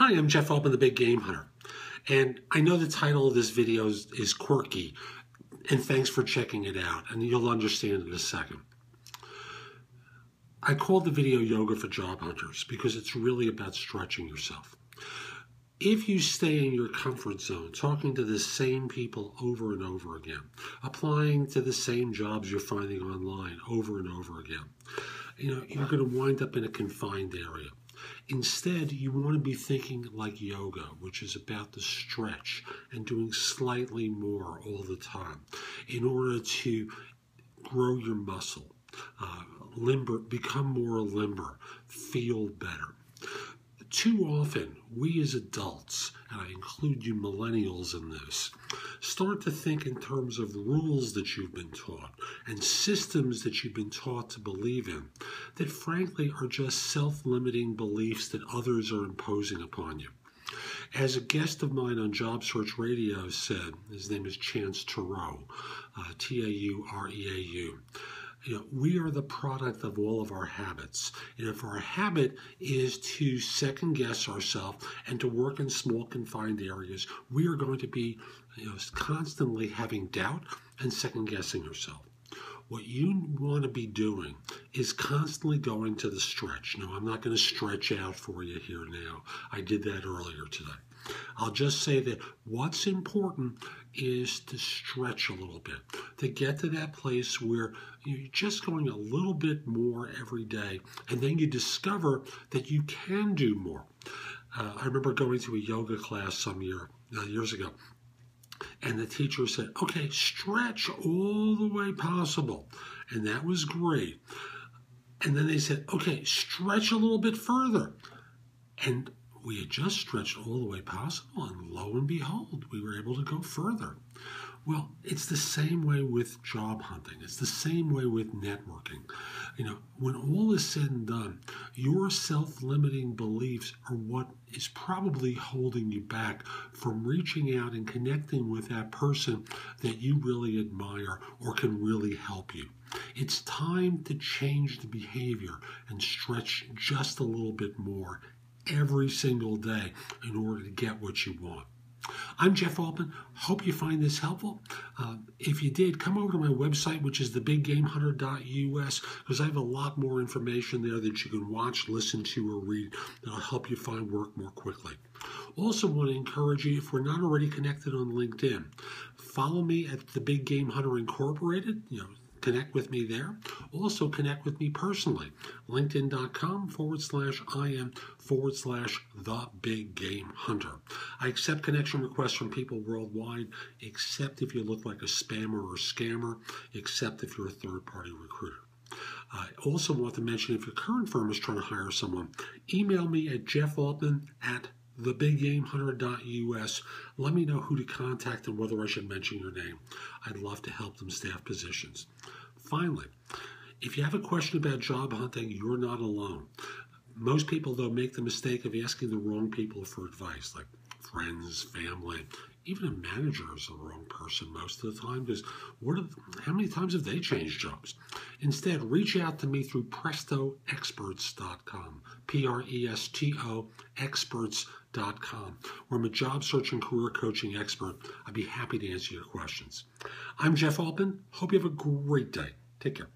Hi, I'm Jeff Altman, the Big Game Hunter. And I know the title of this video is quirky, and thanks for checking it out, and you'll understand in a second. I called the video Yoga for Job Hunters because it's really about stretching yourself. If you stay in your comfort zone, talking to the same people over and over again, applying to the same jobs you're finding online over and over again, you're going to wind up in a confined area. Instead, you want to be thinking like yoga, which is about the stretch and doing slightly more all the time in order to grow your muscle, become more limber, feel better. Too often, we as adults, and I include you millennials in this, start to think in terms of rules that you've been taught and systems that you've been taught to believe in that frankly are just self-limiting beliefs that others are imposing upon you. As a guest of mine on Job Search Radio said, his name is Chance Tureau, T-A-U-R-E-A-U, we are the product of all of our habits. And if our habit is to second guess ourselves and to work in small confined areas, we are going to be constantly having doubt and second guessing ourselves. What you want to be doing is constantly going to the stretch. No, I'm not going to stretch out for you here now. I did that earlier today. I'll just say that what's important is to stretch a little bit, to get to that place where you're just going a little bit more every day, and then you discover that you can do more. I remember going to a yoga class some years ago, and the teacher said, okay, stretch all the way possible. And that was great. And then they said, okay, stretch a little bit further. And we had just stretched all the way possible, and lo and behold, we were able to go further. Well, it's the same way with job hunting. It's the same way with networking. When all is said and done, your self-limiting beliefs are what is probably holding you back from reaching out and connecting with that person that you really admire or can really help you. It's time to change the behavior and stretch just a little bit more every single day in order to get what you want. I'm Jeff Altman. Hope you find this helpful. If you did, come over to my website, which is thebiggamehunter.us, because I have a lot more information there that you can watch, listen to, or read that'll help you find work more quickly. Also want to encourage you, if we're not already connected on LinkedIn, follow me at The Big Game Hunter Incorporated. Connect with me there. Also connect with me personally. LinkedIn.com/IM/The Big Game Hunter. I accept connection requests from people worldwide, except if you look like a spammer or scammer, except if you're a third-party recruiter. I also want to mention, if your current firm is trying to hire someone, email me at jeffaltman@thebiggamehunter.us. Let me know who to contact and whether I should mention your name. I'd love to help them staff positions. Finally, if you have a question about job hunting, you're not alone. Most people, though, make the mistake of asking the wrong people for advice, like friends, family. Even a manager is the wrong person most of the time, because how many times have they changed jobs? Instead, reach out to me through PrestoExperts.com, Presto experts.com, where I'm a job search and career coaching expert. I'd be happy to answer your questions. I'm Jeff Altman. Hope you have a great day. Take care.